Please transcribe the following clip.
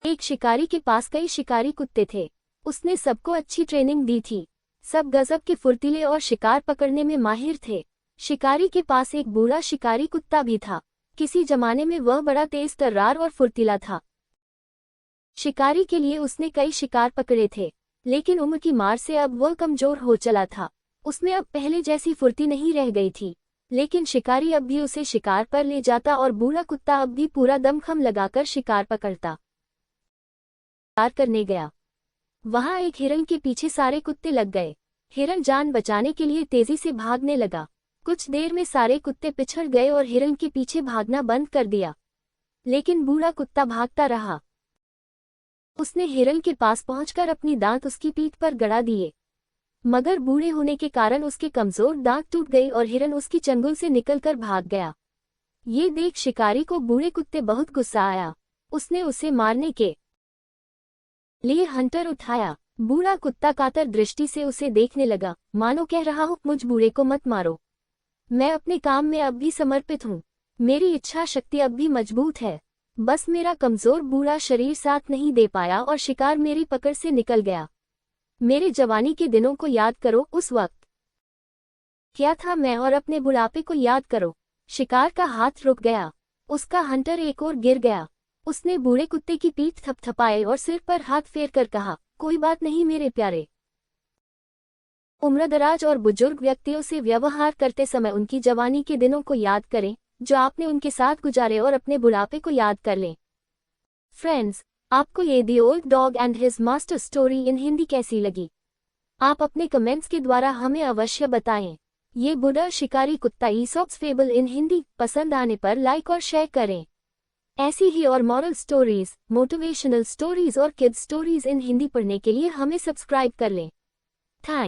एक शिकारी के पास कई शिकारी कुत्ते थे। उसने सबको अच्छी ट्रेनिंग दी थी। सब गजब के फुर्तीले और शिकार पकड़ने में माहिर थे। शिकारी के पास एक बूढ़ा शिकारी कुत्ता भी था। किसी जमाने में वह बड़ा तेज तर्रार और फुर्तीला था। शिकारी के लिए उसने कई शिकार पकड़े थे, लेकिन उम्र की मार से अब वह कमजोर हो चला था। उसमें अब पहले जैसी फुर्ती नहीं रह गई थी, लेकिन शिकारी अब भी उसे शिकार पर ले जाता और बूढ़ा कुत्ता अब भी पूरा दमखम लगाकर शिकार पकड़ता। शिकार करने गया। वहां एक हिरण के पीछे सारे कुत्ते लग गए। हिरण जान बचाने के लिए तेजी से भागने लगा। कुछ देर में सारे कुत्ते पिछड़ गए और हिरण के पीछे भागना बंद कर दिया, लेकिन बूढ़ा कुत्ता भागता रहा। उसने हिरण के पास पहुंचकर अपनी दांत उसकी पीठ पर गड़ा दिए, मगर बूढ़े होने के कारण उसके कमजोर दांत टूट गई और हिरण उसकी चंगुल से निकलकर भाग गया। ये देख शिकारी को बूढ़े कुत्ते बहुत गुस्सा आया। उसने उसे मारने के लिए हंटर उठाया। बूढ़ा कुत्ता कातर दृष्टि से उसे देखने लगा, मानो कह रहा हो, मुझ बूढ़े को मत मारो। मैं अपने काम में अब भी समर्पित हूँ। मेरी इच्छा शक्ति अब भी मजबूत है। बस मेरा कमजोर बूढ़ा शरीर साथ नहीं दे पाया और शिकार मेरी पकड़ से निकल गया। मेरे जवानी के दिनों को याद करो, उस वक्त क्या था मैं, और अपने बुढ़ापे को याद करो। शिकार का हाथ रुक गया। उसका हंटर एक ओर गिर गया। उसने बूढ़े कुत्ते की पीठ थपथपाई और सिर पर हाथ फेर कर कहा, कोई बात नहीं मेरे प्यारे। उम्रदराज और बुजुर्ग व्यक्तियों से व्यवहार करते समय उनकी जवानी के दिनों को याद करें जो आपने उनके साथ गुजारे, और अपने बुढ़ापे को याद कर लें। फ्रेंड्स, आपको ये the old dog and his master story in Hindi कैसी लगी? आप अपने कमेंट्स के द्वारा हमें अवश्य बताएं। ये बूढ़ा शिकारी कुत्ता ईसॉप्स फेबल इन हिंदी पसंद आने पर लाइक और शेयर करें। ऐसी ही और मॉरल स्टोरीज, मोटिवेशनल स्टोरीज और किड्स स्टोरीज इन हिंदी पढ़ने के लिए हमें सब्सक्राइब कर लें। थैंक्स।